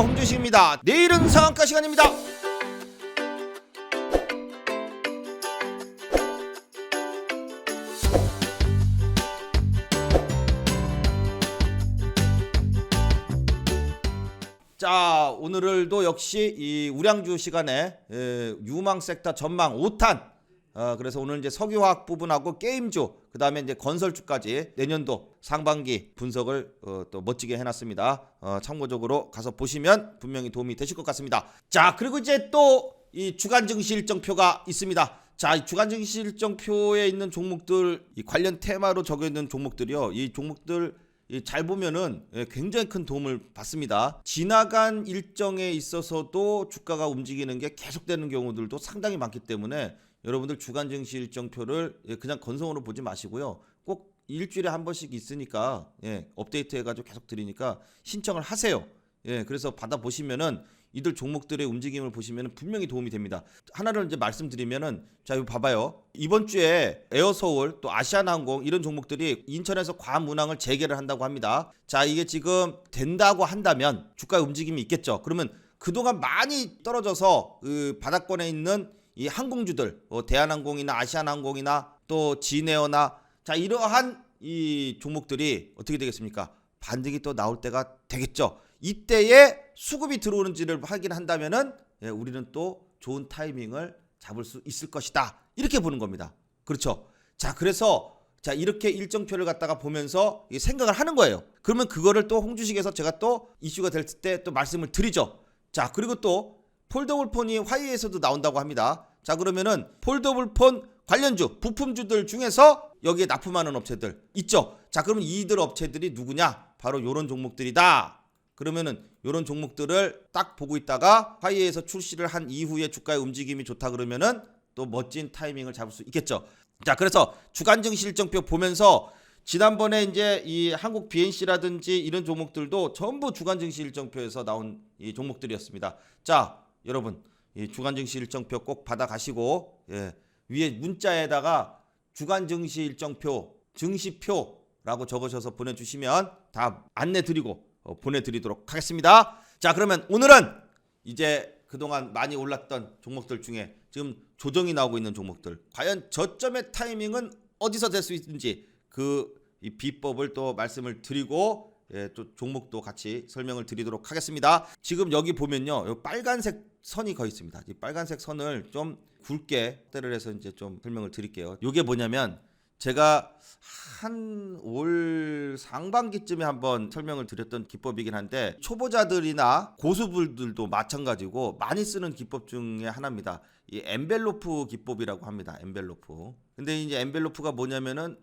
홍준식입니다. 내일은 상한가 시간입니다. 자, 오늘도 역시 이 우량주 시간에 유망 섹터 전망 5탄. 그래서 오늘 이제 석유화학 부분하고 게임주, 그 다음에 이제 건설주까지 내년도 상반기 분석을 또 멋지게 해놨습니다. 참고적으로 가서 보시면 분명히 도움이 되실 것 같습니다. 자, 그리고 이제 또 이 주간 증시 일정표가 있습니다. 자, 이 주간 증시 일정표에 있는 종목들, 이 관련 테마로 적혀 있는 종목들이요. 이 종목들 잘 보면은 굉장히 큰 도움을 받습니다. 지나간 일정에 있어서도 주가가 움직이는 게 계속되는 경우들도 상당히 많기 때문에 여러분들 주간 증시 일정표를 그냥 건성으로 보지 마시고요. 꼭 일주일에 한 번씩 있으니까 업데이트 해가지고 계속 드리니까 신청을 하세요. 그래서 받아보시면은 이들 종목들의 움직임을 보시면 분명히 도움이 됩니다. 하나를 이제 말씀드리면은, 자, 이거 봐봐요. 이번 주에 에어서울 또 아시아나항공 이런 종목들이 인천에서 과문항을 재개를 한다고 합니다. 자, 이게 지금 된다고 한다면 주가의 움직임이 있겠죠. 그러면 그동안 많이 떨어져서 그 바닥권에 있는 이 항공주들, 대한항공이나 아시아나항공이나 또 진에어나, 자, 이러한 이 종목들이 어떻게 되겠습니까? 반등이 또 나올 때가 되겠죠. 이때에 수급이 들어오는지를 확인한다면은 우리는 또 좋은 타이밍을 잡을 수 있을 것이다. 이렇게 보는 겁니다. 그렇죠. 자, 그래서 자, 이렇게 일정표를 갖다가 보면서 생각을 하는 거예요. 그러면 그거를 또 홍주식에서 제가 또 이슈가 될 때 또 말씀을 드리죠. 자, 그리고 또 폴더블 폰이 화웨이에서도 나온다고 합니다. 자, 그러면은 폴더블 폰 관련주, 부품주들 중에서 여기에 납품하는 업체들 있죠. 자, 그러면 이들 업체들이 누구냐? 바로 요런 종목들이다. 그러면은 요런 종목들을 딱 보고 있다가 화웨이에서 출시를 한 이후에 주가의 움직임이 좋다 그러면은 또 멋진 타이밍을 잡을 수 있겠죠. 자, 그래서 주간 증시 일정표 보면서 지난번에 이제 이 한국 BNC라든지 이런 종목들도 전부 주간 증시 일정표에서 나온 이 종목들이었습니다. 자, 여러분, 이 주간 증시 일정표 꼭 받아 가시고 위에 문자에다가 주간 증시 일정표 증시표라고 적으셔서 보내주시면 다 안내 드리고 보내드리도록 하겠습니다. 자, 그러면 오늘은 이제 그동안 많이 올랐던 종목들 중에 지금 조정이 나오고 있는 종목들, 과연 저점의 타이밍은 어디서 될 수 있는지 이 비법을 또 말씀을 드리고 또 종목도 같이 설명을 드리도록 하겠습니다. 지금 여기 보면요, 요 빨간색 선이 거의 있습니다. 이 빨간색 선을 좀 굵게 때를 해서 이제 좀 설명을 드릴게요. 이게 뭐냐면 제가 한 올 상반기쯤에 한번 설명을 드렸던 기법이긴 한데, 초보자들이나 고수분들도 마찬가지고 많이 쓰는 기법 중에 하나입니다. 이 엔벨로프 기법이라고 합니다. 엔벨로프. 근데 이제 엔벨로프가 뭐냐면은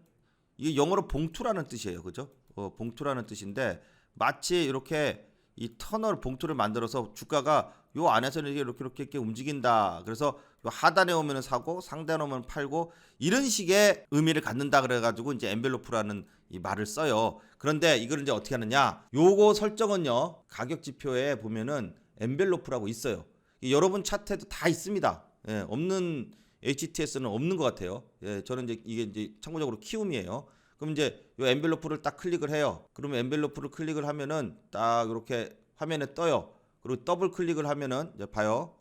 이게 영어로 봉투라는 뜻이에요. 그죠? 봉투라는 뜻인데, 마치 이렇게 이 터널 봉투를 만들어서 주가가 요 안에서는 이렇게 움직인다. 그래서 요 하단에 오면은 사고 상단에 오면 팔고 이런 식의 의미를 갖는다 그래가지고 이제 엔벨로프라는 이 말을 써요. 그런데 이걸 이제 어떻게 하느냐? 요거 설정은요, 가격 지표에 보면은 엔벨로프라고 있어요. 여러분 차트에도 다 있습니다. 없는 HTS는 없는 것 같아요. 저는 이제 이게 이제 참고적으로 키움이에요. 그럼 이제 요 엔벨로프를 딱 클릭을 해요. 그러면 엔벨로프를 클릭을 하면은 딱 이렇게 화면에 떠요. 그리고 더블 클릭을 하면은 이제 봐요.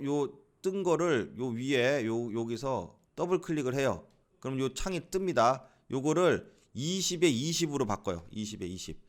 요 뜬 거를 요 위에 여기서 더블 클릭을 해요. 그럼 요 창이 뜹니다. 요거를 20에 20으로 바꿔요. 20에 20.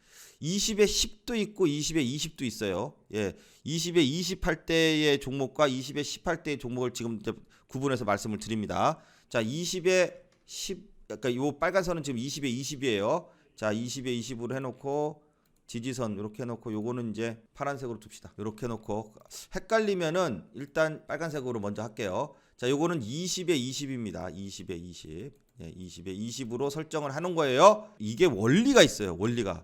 20에 10도 있고 20에 20도 있어요. 20에 20 할 때의 종목과 20에 10 할 때의 종목을 지금 구분해서 말씀을 드립니다. 자, 20에 10, 그러니까 요 빨간 선은 지금 20에 20이에요. 자, 20에 20으로 해놓고 지지선 이렇게 해놓고 요거는 이제 파란색으로 둡시다. 이렇게 해놓고 헷갈리면은 일단 빨간색으로 먼저 할게요. 자, 요거는 20에 20입니다. 20에 20. 20에 20으로 설정을 하는 거예요. 이게 원리가 있어요. 원리가.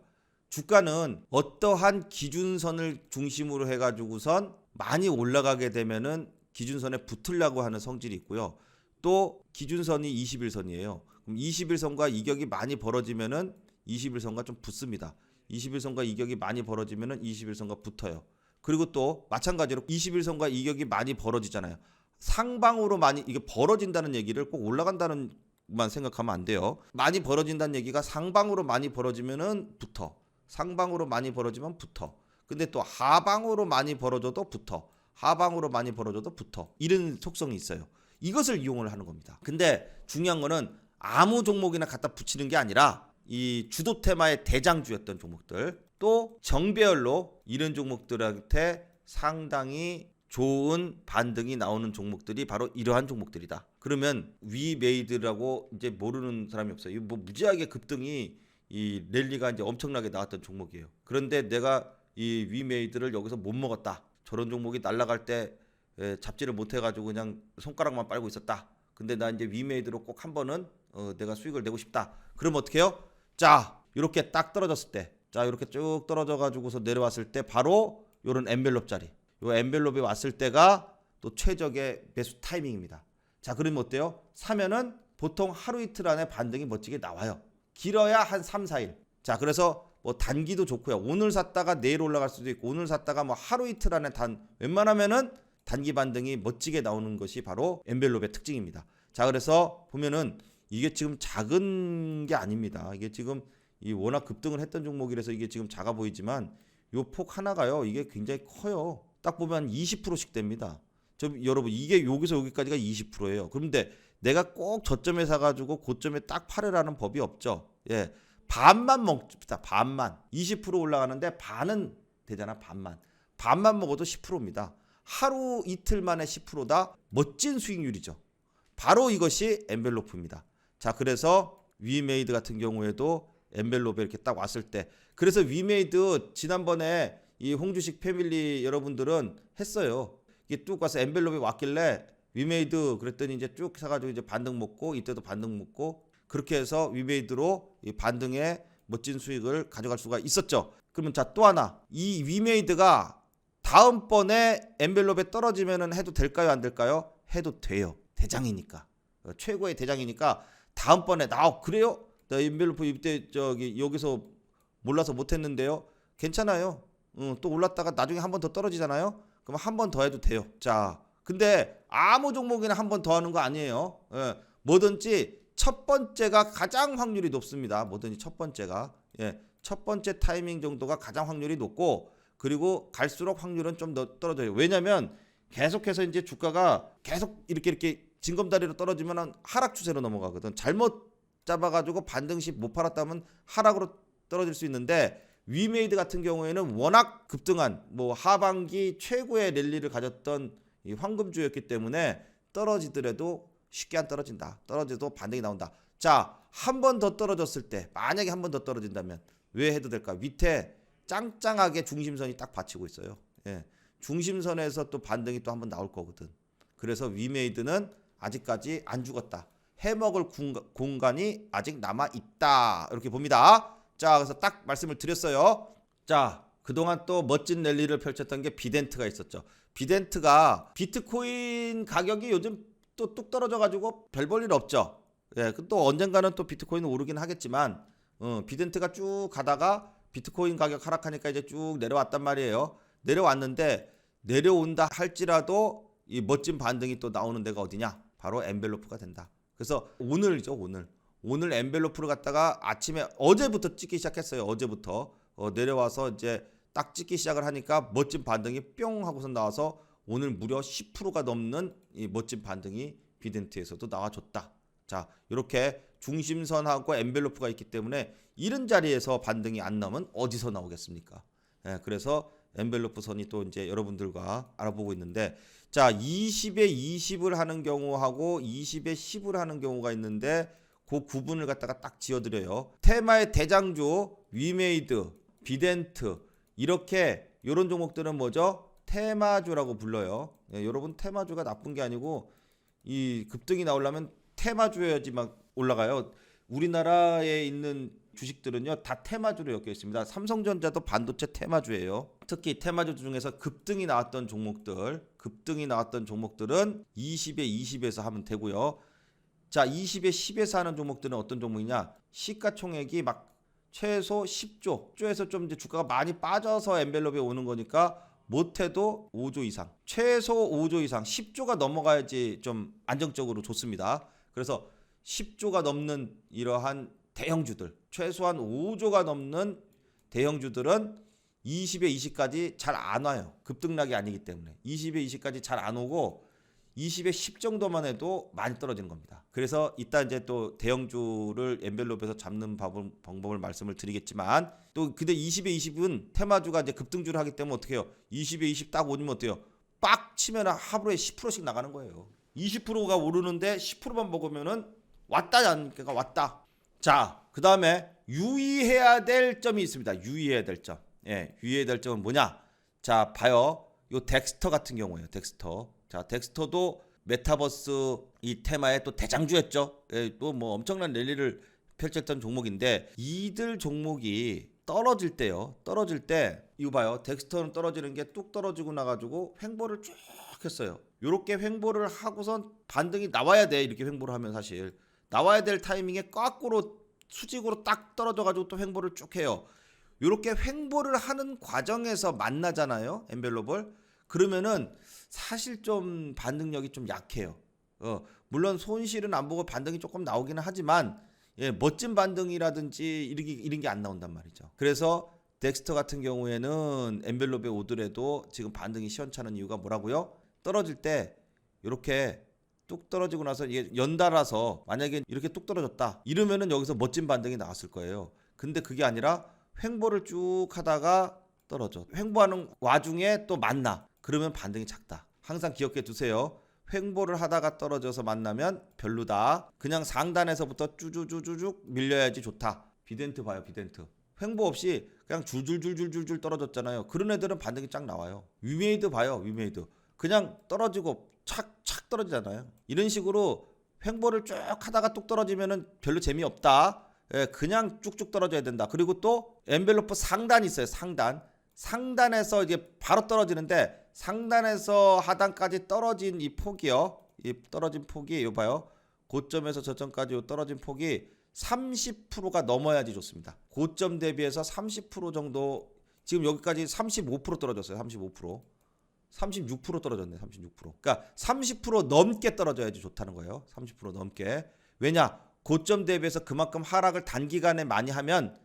주가는 어떠한 기준선을 중심으로 해가지고선 많이 올라가게 되면은 기준선에 붙으려고 하는 성질이 있고요. 또 기준선이 21선이에요. 그럼 21선과 이격이 많이 벌어지면은 21선과 좀 붙습니다. 21선과 이격이 많이 벌어지면은 21선과 붙어요. 그리고 또 마찬가지로 21선과 이격이 많이 벌어지잖아요. 상방으로 많이 이게 벌어진다는 얘기를 꼭 올라간다는 만 생각하면 안 돼요. 많이 벌어진다는 얘기가 상방으로 많이 벌어지면은 붙어. 상방으로 많이 벌어지면 붙어. 근데 또 하방으로 많이 벌어져도 붙어. 하방으로 많이 벌어져도 붙어. 이런 속성이 있어요. 이것을 이용을 하는 겁니다. 근데 중요한 거는 아무 종목이나 갖다 붙이는 게 아니라 이 주도 테마의 대장주였던 종목들, 또 정배열로 이런 종목들한테 상당히 좋은 반등이 나오는 종목들이 바로 이러한 종목들이다. 그러면 위메이드라고 이제 모르는 사람이 없어요. 뭐 무지하게 급등이 이 랠리가 이제 엄청나게 나왔던 종목이에요. 그런데 내가 이 위메이드를 여기서 못 먹었다. 저런 종목이 날아갈 때 잡지를 못 해가지고 그냥 손가락만 빨고 있었다. 근데 나 이제 위메이드로 꼭 한 번은 내가 수익을 내고 싶다. 그럼 어떻게 해요? 자, 이렇게 딱 떨어졌을 때, 자 이렇게 쭉 떨어져 가지고서 내려왔을 때 바로 요런 엔벨롭 자리, 요 엔벨롭이 왔을 때가 또 최적의 매수 타이밍입니다. 자, 그러면 어때요? 사면은 보통 하루 이틀 안에 반등이 멋지게 나와요. 길어야 한 3, 4일. 자, 그래서 뭐 단기도 좋고요. 오늘 샀다가 내일 올라갈 수도 있고, 오늘 샀다가 뭐 하루 이틀 안에 웬만하면은 단기 반등이 멋지게 나오는 것이 바로 엔벨롭의 특징입니다. 자, 그래서 보면은 이게 지금 작은 게 아닙니다. 이게 지금 이 워낙 급등을 했던 종목이라서 이게 지금 작아 보이지만 요 폭 하나가요. 이게 굉장히 커요. 딱 보면 20%씩 됩니다. 여러분, 이게 여기서 여기까지가 20%예요. 그런데 내가 꼭 저점에 사가지고 고점에 딱 팔으라는 법이 없죠. 예, 반만 먹습니다. 반만. 20% 올라가는데 반은 되잖아. 반만 먹어도 10%입니다. 하루 이틀 만에 10%다. 멋진 수익률이죠. 바로 이것이 엔벨로프입니다. 자, 그래서 위메이드 같은 경우에도 엔벨롭에 이렇게 딱 왔을 때, 그래서 위메이드 지난번에 이 홍주식 패밀리 여러분들은 했어요. 이게 뚝 와서 엔벨롭에 왔길래 위메이드 그랬더니 이제 쭉 사가지고 이제 반등 먹고, 이때도 반등 먹고, 그렇게 해서 위메이드로 이 반등에 멋진 수익을 가져갈 수가 있었죠. 그러면 자, 또 하나, 이 위메이드가 다음번에 엔벨롭에 떨어지면은 해도 될까요, 안 될까요? 해도 돼요. 대장이니까, 최고의 대장이니까 다음번에 그래요? 나 엔벨로프 이때 여기서 몰라서 못했는데요. 괜찮아요. 또 올랐다가 나중에 한 번 더 떨어지잖아요. 그럼 한 번 더 해도 돼요. 자, 근데 아무 종목이나 한 번 더 하는 거 아니에요. 예, 뭐든지 첫 번째가 가장 확률이 높습니다. 뭐든지 첫 번째가, 예, 첫 번째 타이밍 정도가 가장 확률이 높고, 그리고 갈수록 확률은 좀 더 떨어져요. 왜냐면 계속해서 이제 주가가 계속 이렇게 징검다리로 떨어지면 하락 추세로 넘어가거든. 잘못 잡아가지고 반등시 못 팔았다면 하락으로 떨어질 수 있는데, 위메이드 같은 경우에는 워낙 급등한 뭐 하반기 최고의 랠리를 가졌던 이 황금주였기 때문에 떨어지더라도 쉽게 안 떨어진다. 떨어져도 반등이 나온다. 자, 한 번 더 떨어졌을 때, 만약에 한 번 더 떨어진다면 왜 해도 될까? 밑에 짱짱하게 중심선이 딱 받치고 있어요. 예, 중심선에서 또 반등이 또 한 번 나올 거거든. 그래서 위메이드는 아직까지 안 죽었다. 해먹을 공간이 아직 남아 있다. 이렇게 봅니다. 자, 그래서 딱 말씀을 드렸어요. 자, 그동안 또 멋진 랠리를 펼쳤던 게 비덴트가 있었죠. 비덴트가 비트코인 가격이 요즘 또 뚝 떨어져가지고 별 볼 일 없죠. 예, 또 언젠가는 또 비트코인은 오르긴 하겠지만, 비덴트가 쭉 가다가 비트코인 가격 하락하니까 이제 쭉 내려왔단 말이에요. 내려왔는데, 내려온다 할지라도 이 멋진 반등이 또 나오는 데가 어디냐? 바로 엔벨로프가 된다. 그래서 오늘이죠, 오늘 엔벨로프를 갖다가 아침에 어제부터 찍기 시작했어요. 어제부터 내려와서 이제 딱 찍기 시작을 하니까 멋진 반등이 뿅 하고서 나와서 오늘 무려 10%가 넘는 이 멋진 반등이 비덴트에서도 나와줬다. 자, 이렇게 중심선하고 엔벨로프가 있기 때문에 이런 자리에서 반등이 안 나오면 어디서 나오겠습니까? 예, 그래서 엔벨로프 선이 또 이제 여러분들과 알아보고 있는데, 자, 20에 20을 하는 경우하고 20에 10을 하는 경우가 있는데, 그 구분을 갖다가 딱 지어드려요. 테마의 대장주 위메이드, 비덴트, 이렇게 이런 종목들은 뭐죠? 테마주라고 불러요. 예, 여러분, 테마주가 나쁜 게 아니고 이 급등이 나오려면 테마주여야지 막 올라가요. 우리나라에 있는 주식들은요 다 테마주로 엮여 있습니다. 삼성전자도 반도체 테마주예요. 특히 테마주 중에서 급등이 나왔던 종목들은 20에 20에서 하면 되고요. 자, 20에 10에서 하는 종목들은 어떤 종목이냐? 시가총액이 막 최소 10조에서 좀 이제 주가가 많이 빠져서 엔벨롭에 오는 거니까 못해도 5조 이상, 최소 5조 이상, 10조가 넘어가야지 좀 안정적으로 좋습니다. 그래서 10조가 넘는 이러한 대형주들, 최소한 5조가 넘는 대형주들은 20에 20까지 잘 안 와요. 급등락이 아니기 때문에 20에 20까지 잘 안 오고 20에 10 정도만 해도 많이 떨어지는 겁니다. 그래서 이따 이제 또 대형주를 엔벨롭에서 잡는 방법을 말씀을 드리겠지만, 또 근데 20에 20은 테마주가 이제 급등주를 하기 때문에 어떻게 해요? 20에 20 딱 오면 어때요? 빡 치면 하루에 10%씩 나가는 거예요. 20%가 오르는데 10%만 먹으면은 왔다 않으니까 왔다. 자, 그 다음에 유의해야 될 점이 있습니다. 유의해야 될 점. 예, 유의해야 될 점은 뭐냐? 자, 봐요. 요 덱스터 같은 경우에요. 덱스터. 자, 덱스터도 메타버스 이 테마의 또 대장주였죠. 예, 또 뭐 엄청난 랠리를 펼쳤던 종목인데, 이들 종목이 떨어질 때요. 떨어질 때 이거 봐요. 덱스터는 떨어지는 게 뚝 떨어지고 나가지고 횡보를 쭉 했어요. 요렇게 횡보를 하고선 반등이 나와야 돼. 이렇게 횡보를 하면 사실 나와야 될 타이밍에 거꾸로 수직으로 딱 떨어져가지고 또 횡보를 쭉 해요. 요렇게 횡보를 하는 과정에서 만나잖아요. 엔벨롭을. 그러면은 사실 좀 반등력이 좀 약해요. 물론 손실은 안 보고 반등이 조금 나오기는 하지만, 예, 멋진 반등이라든지 이런 게 안 나온단 말이죠. 그래서 덱스터 같은 경우에는 엔벨롭에 오더라도 지금 반등이 시원찮은 이유가 뭐라고요? 떨어질 때 이렇게 뚝 떨어지고 나서 이게 연달아서 만약에 이렇게 뚝 떨어졌다 이러면은 여기서 멋진 반등이 나왔을 거예요. 근데 그게 아니라 횡보를 쭉 하다가 떨어져. 횡보하는 와중에 또 만나. 그러면 반등이 작다. 항상 기억해 두세요. 횡보를 하다가 떨어져서 만나면 별로다. 그냥 상단에서부터 쭈쭈쭈쭈쭉 밀려야지 좋다. 비덴트 봐요. 비덴트. 횡보 없이 그냥 줄줄줄줄줄 떨어졌잖아요. 그런 애들은 반등이 쫙 나와요. 위메이드 봐요. 위메이드. 그냥 떨어지고 착착 떨어지잖아요. 이런 식으로 횡보를 쭉 하다가 뚝 떨어지면은 별로 재미없다. 예, 그냥 쭉쭉 떨어져야 된다. 그리고 또 엔벨로프 상단이 있어요. 상단에서 이제 바로 떨어지는데, 상단에서 하단까지 떨어진 이 폭이요. 이 떨어진 폭이 이거 봐요. 고점에서 저점까지 떨어진 폭이 30%가 넘어야지 좋습니다. 고점 대비해서 30% 정도, 지금 여기까지 35% 떨어졌어요. 36% 떨어졌네. 36%. 그러니까 30% 넘게 떨어져야지 좋다는 거예요. 30% 넘게. 왜냐? 고점 대비해서 그만큼 하락을 단기간에 많이 하면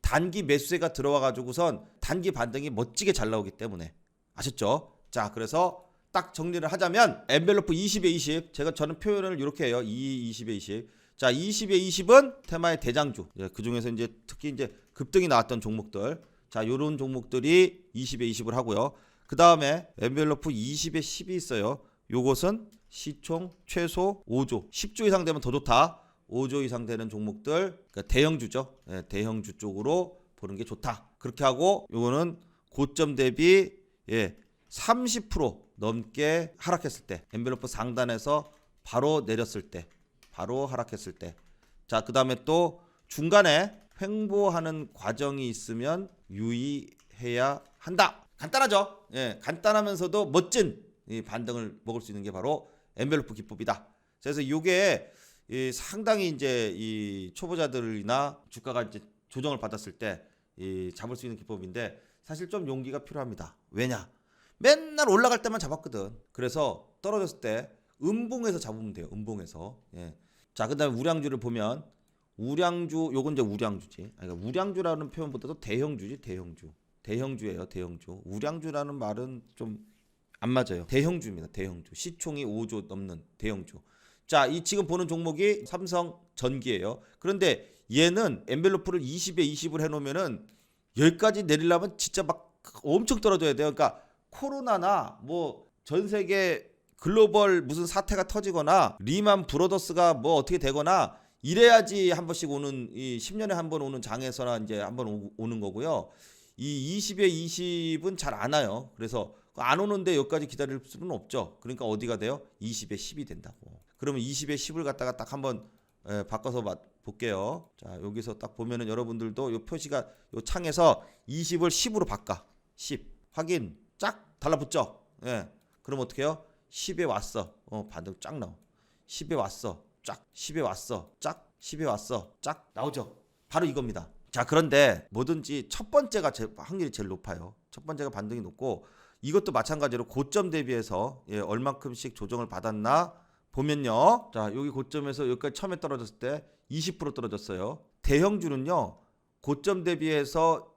단기 매수세가 들어와 가지고선 단기 반등이 멋지게 잘 나오기 때문에. 아셨죠? 자, 그래서 딱 정리를 하자면 엔벨로프 20에 20. 저는 표현을 이렇게 해요. 20에 20. 자, 20에 20은 테마의 대장주. 그 중에서 이제 특히 이제 급등이 나왔던 종목들. 자, 요런 종목들이 20에 20을 하고요. 그 다음에 엔벨로프 20에 10이 있어요. 요것은 시총 최소 5조. 10조 이상 되면 더 좋다. 5조 이상 되는 종목들, 그러니까 대형주죠. 예, 대형주 쪽으로 보는 게 좋다. 그렇게 하고 요거는 고점 대비 30% 넘게 하락했을 때, 엔벨로프 상단에서 바로 내렸을 때, 바로 하락했을 때. 자, 그 다음에 또 중간에 횡보하는 과정이 있으면 유의해야 한다. 간단하죠. 예, 간단하면서도 멋진 이 반등을 먹을 수 있는 게 바로 엔벨로프 기법이다. 그래서 이게 상당히 이제 이 초보자들이나 주가가 이제 조정을 받았을 때 잡을 수 있는 기법인데, 사실 좀 용기가 필요합니다. 왜냐? 맨날 올라갈 때만 잡았거든. 그래서 떨어졌을 때 음봉에서 잡으면 돼요. 음봉에서. 예. 자, 그다음에 우량주를 보면, 우량주, 요건 이제 우량주지. 그러니까 우량주라는 표현보다도 대형주지. 대형주예요. 대형주. 우량주라는 말은 좀 안 맞아요. 대형주입니다. 대형주. 시총이 5조 넘는 대형주. 자, 이 지금 보는 종목이 삼성전기예요. 그런데 얘는 엔벨로프를 20에 20을 해놓으면은 여기까지 내리려면 진짜 막 엄청 떨어져야 돼요. 그러니까 코로나나 뭐 전 세계 글로벌 무슨 사태가 터지거나 리만 브로더스가 뭐 어떻게 되거나 이래야지 한 번씩 오는, 이 10년에 한 번 오는 장에서나 이제 한 번 오는 거고요. 이 20에 20은 잘 안 와요. 그래서 안 오는데 여기까지 기다릴 수는 없죠. 그러니까 어디가 돼요? 20에 10이 된다고. 그러면 20에 10을 갖다가 딱 한번 바꿔서 볼게요. 자, 여기서 딱 보면은 여러분들도 요 표시가 요 창에서 20을 10으로 바꿔. 10. 확인. 쫙 달라붙죠. 예. 그럼 어떻게 해요? 10에 왔어. 반등 쫙 나와. 10에 왔어. 쫙. 10에 왔어. 쫙. 10에 왔어. 쫙 나오죠. 바로 이겁니다. 자, 그런데 뭐든지 첫 번째가 확률이 제일 높아요. 첫 번째가 반등이 높고, 이것도 마찬가지로 고점 대비해서 얼만큼씩 조정을 받았나 보면요. 자, 여기 고점에서 여기까지 처음에 떨어졌을 때 20% 떨어졌어요. 대형주는요, 고점 대비해서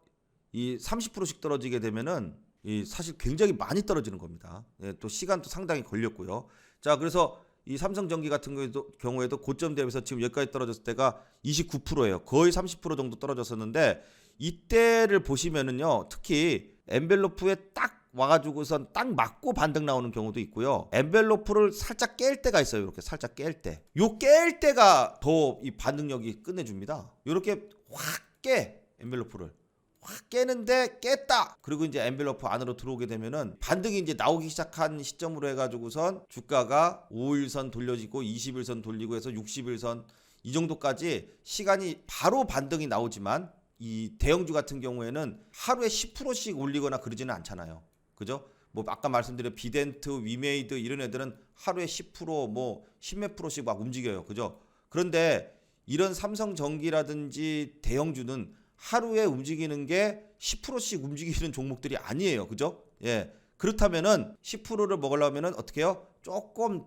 이 30%씩 떨어지게 되면은 이 사실 굉장히 많이 떨어지는 겁니다. 예, 또 시간도 상당히 걸렸고요. 자, 그래서 이 삼성전기 같은 경우에도 고점 대비해서 지금 여기까지 떨어졌을 때가 29%예요. 거의 30% 정도 떨어졌었는데 이때를 보시면은요, 특히 엔벨로프에 딱 와가지고선 딱 맞고 반등 나오는 경우도 있고요. 엔벨로프를 살짝 깰 때가 있어요. 이렇게 살짝 깰 때. 요 깰 때가 더 이 반등력이 끝내줍니다. 이렇게 확 깨 엔벨로프를. 확 깨는데 깼다. 그리고 이제 엔벨로프 안으로 들어오게 되면은 반등이 이제 나오기 시작한 시점으로 해가지고선 주가가 5일선 돌려지고 20일선 돌리고 해서 60일선 이 정도까지 시간이 바로 반등이 나오지만 이 대형주 같은 경우에는 하루에 10%씩 올리거나 그러지는 않잖아요. 그죠? 뭐 아까 말씀드린 비덴트, 위메이드 이런 애들은 하루에 10%뭐 10몇 %씩 막 움직여요. 그죠? 그런데 이런 삼성전기라든지 대형주는 하루에 움직이는 게 10%씩 움직이는 종목들이 아니에요. 그죠? 예. 그렇다면은 10%를 먹으려면은 어떻게 해요? 조금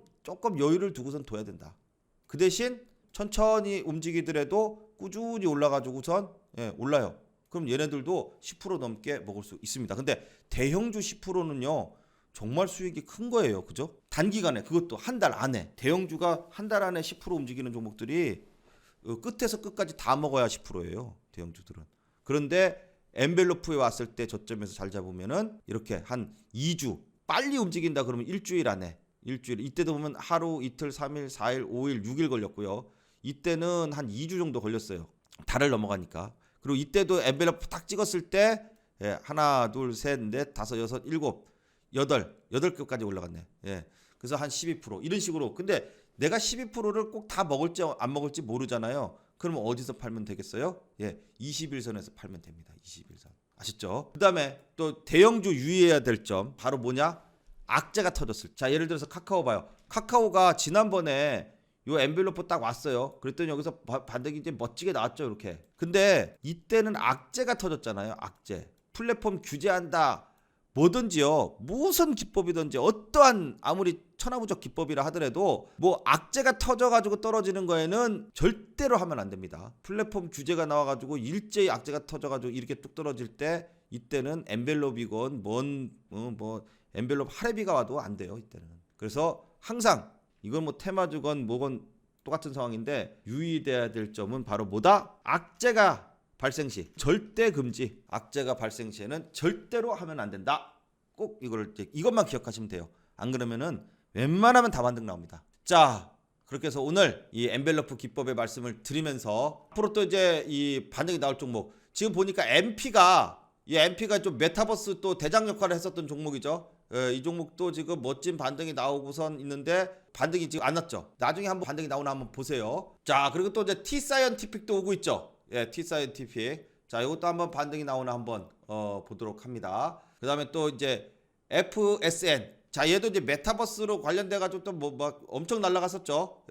여유를 두고선 둬야 된다. 그 대신 천천히 움직이더라도 꾸준히 올라가지고선 올라요. 그럼 얘네들도 10% 넘게 먹을 수 있습니다. 근데 대형주 10%는요. 정말 수익이 큰 거예요. 그죠? 단기간에 그것도 한 달 안에 대형주가 한 달 안에 10% 움직이는 종목들이 끝에서 끝까지 다 먹어야 10%예요. 대형주들은. 그런데 엔벨로프에 왔을 때 저점에서 잘 잡으면은 이렇게 한 2주 빨리 움직인다 그러면 일주일 안에 일주일 이때도 보면 하루 이틀 3일 4일 5일 6일 걸렸고요. 이때는 한 2주 정도 걸렸어요. 달을 넘어가니까. 그리고 이때도 엔벨로프 딱 찍었을 때 하나 둘 셋 넷 다섯 여섯 일곱 여덟 개까지 올라갔네. 그래서 한 12% 이런 식으로. 근데 내가 12%를 꼭 다 먹을지 안 먹을지 모르잖아요. 그러면 어디서 팔면 되겠어요? 21선에서 팔면 됩니다. 21선. 아시죠? 그 다음에 또 대형주 유의해야 될 점 바로 뭐냐? 악재가 터졌을 때. 자, 예를 들어서 카카오 봐요. 카카오가 지난번에 요 엔벨로프 딱 왔어요. 그랬더니 여기서 반등이 이제 멋지게 나왔죠. 이렇게. 근데 이때는 악재가 터졌잖아요. 악재. 플랫폼 규제한다. 뭐든지요. 무슨 기법이든지 어떠한 아무리 천하무적 기법이라 하더라도 뭐 악재가 터져가지고 떨어지는 거에는 절대로 하면 안 됩니다. 플랫폼 규제가 나와가지고 일제히 악재가 터져가지고 이렇게 뚝 떨어질 때 이때는 엔벨롭이건 뭐 엔벨롭 할애비가 와도 안 돼요. 이때는. 그래서 항상 이건 뭐 테마주건 뭐건 똑같은 상황인데 유의돼야 될 점은 바로 뭐다? 악재가 발생 시 절대 금지. 악재가 발생 시에는 절대로 하면 안 된다. 꼭 이것만 기억하시면 돼요. 안 그러면은 웬만하면 다 반등 나옵니다. 자, 그렇게 해서 오늘 이 엔벨로프 기법의 말씀을 드리면서 앞으로 또 이제 이 반등이 나올 종목. 지금 보니까 MP가 좀 메타버스 또 대장 역할을 했었던 종목이죠. 이 종목도 지금 멋진 반등이 나오고선 있는데 반등이 지금 안 났죠. 나중에 한번 반등이 나오나 한번 보세요. 자, 그리고 또 이제 T사이언티픽도 오고 있죠. T사이언티픽. 자, 이것도 한번 반등이 나오나 한번 보도록 합니다. 그 다음에 또 이제 FSN. 자, 얘도 이제 메타버스로 관련돼가지고 또 뭐 엄청 날라갔었죠.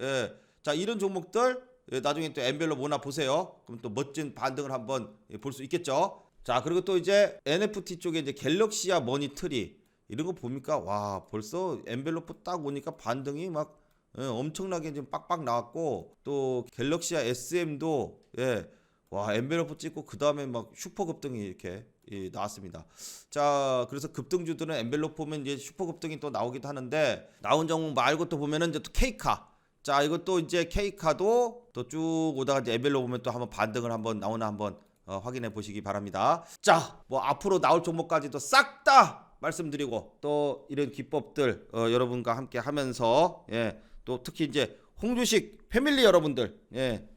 자, 이런 종목들 나중에 또 엔벨롭 오나 보세요. 그럼 또 멋진 반등을 한번 볼 수 있겠죠. 자, 그리고 또 이제 NFT 쪽에 이제 갤럭시아 머니트리 이런 거 보니까 와, 벌써 엔벨로프 딱 오니까 반등이 막 엄청나게 지금 빡빡 나왔고 또 갤럭시아 SM도 와, 엔벨로프 찍고 그 다음에 막 슈퍼 급등이 이렇게 나왔습니다. 자, 그래서 급등주들은 엔벨로프 보면 이제 슈퍼 급등이 또 나오기도 하는데 나온 종목 말고 또 보면은 이제 또 K카. 자, 이것도 이제 K카도 또 쭉 오다가 이제 엔벨로프 보면 또 한번 반등을 한번 나오나 한번 확인해 보시기 바랍니다. 자, 뭐 앞으로 나올 종목까지도 싹 다 말씀드리고 또 이런 기법들 여러분과 함께 하면서 또 특히 이제 홍주식 패밀리 여러분들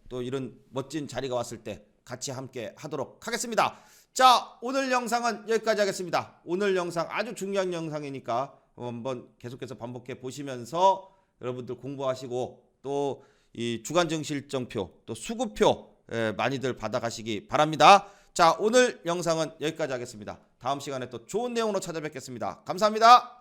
또 이런 멋진 자리가 왔을 때 같이 함께 하도록 하겠습니다. 자, 오늘 영상은 여기까지 하겠습니다. 오늘 영상 아주 중요한 영상이니까 한번 계속해서 반복해 보시면서 여러분들 공부하시고 또 이 주간 증시일정표 또 수급표 많이들 받아가시기 바랍니다. 자, 오늘 영상은 여기까지 하겠습니다. 다음 시간에 또 좋은 내용으로 찾아뵙겠습니다. 감사합니다.